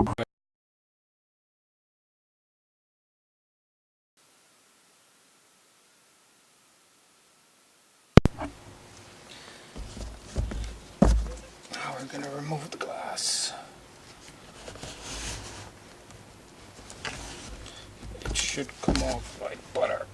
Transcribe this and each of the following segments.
Now we're going to remove the glass. It should come off like butter.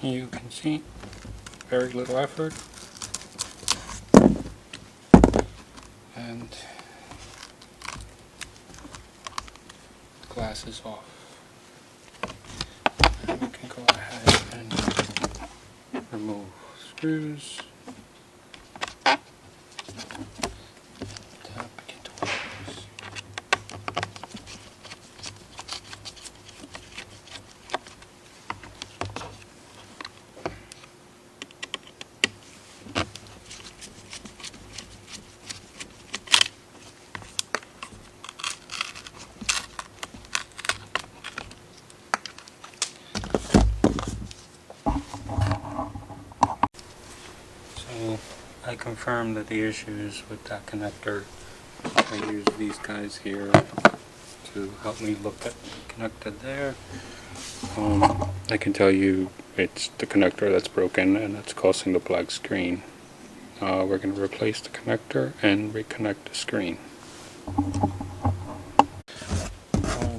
You can see very little effort, and the glass is off. And we can go ahead and remove screws. Tap into place. So I confirmed that the issue is with that connector. I use these guys here to help me look at connected there. I can tell you it's the connector that's broken and it's causing the black screen. We're going to replace the connector and reconnect the screen.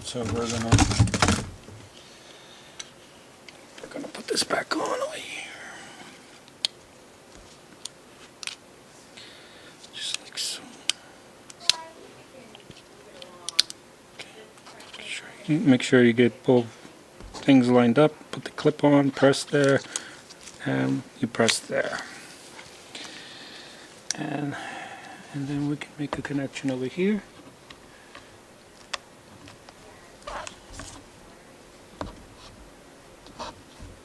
So we're gonna put this back on over here. Just like so. Okay. Make sure you get both things lined up. Put the clip on, press there, and you press there. And then we can make a connection over here.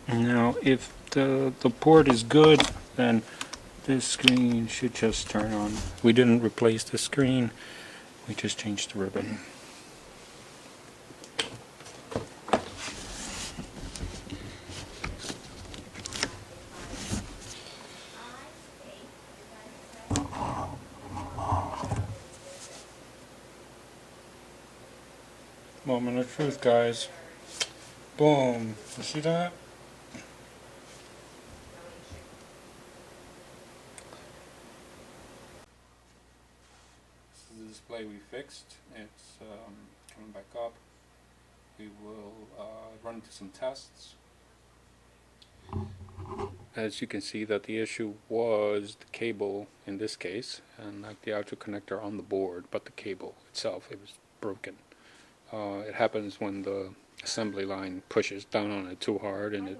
Now if the port is good, then this screen should just turn on. We didn't replace the screen, we just changed the ribbon. Moment of truth, guys. Boom. You see that? This is the display we fixed. It's coming back up. We will run through some tests. As you can see, that the issue was the cable in this case, and not the output connector on the board, but the cable itself. It was broken. It happens when the assembly line pushes down on it too hard, and it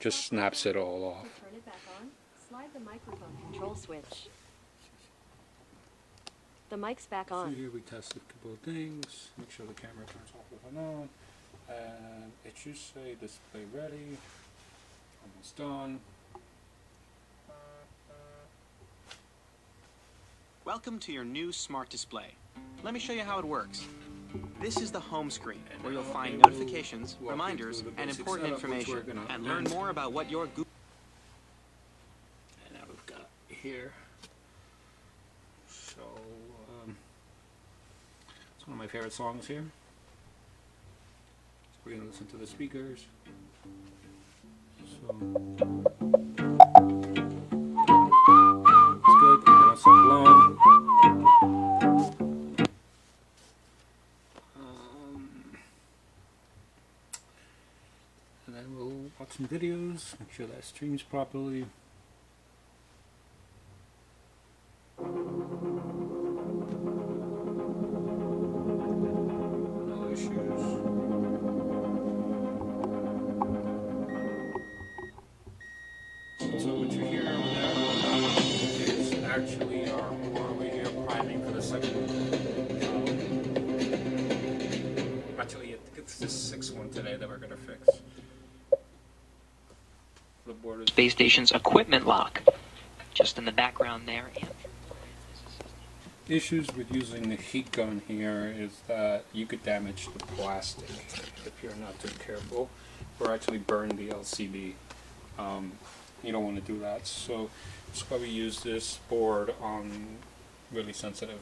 just snaps it all off. Turn it back on. Slide the microphone control switch. The mic's back on. So here we tested a couple of things. Make sure the camera turns off and on. And it should say display ready. Almost done. Welcome to your new smart display. Let me show you how it works. This is the home screen, where you'll find notifications, reminders, and important information, and learn more about what your Google... And now we've got here. So, it's one of my favorite songs here. So we're going to listen to the speakers. So, it's good, we can also blow. And then we'll watch some videos. Make sure that streams properly. No issues. So what you hear over there is actually our board over here priming for the second. Actually, it's the sixth one today that we're going to fix. The board is Space station's equipment lock. Just in the background there. issues with using the heat gun here is that you could damage the plastic if you're not too careful, or actually burn the LCD. You don't want to do that, so that's why we use this board on really sensitive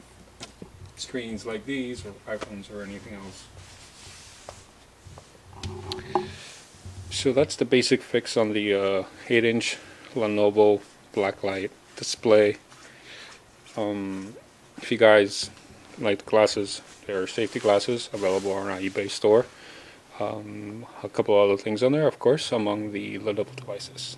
screens like these, or iPhones, or anything else. So that's the basic fix on the 8-inch Lenovo blacklight display. If you guys like the glasses, there are safety glasses available on our eBay store. A couple other things on there, of course, among the Lenovo devices.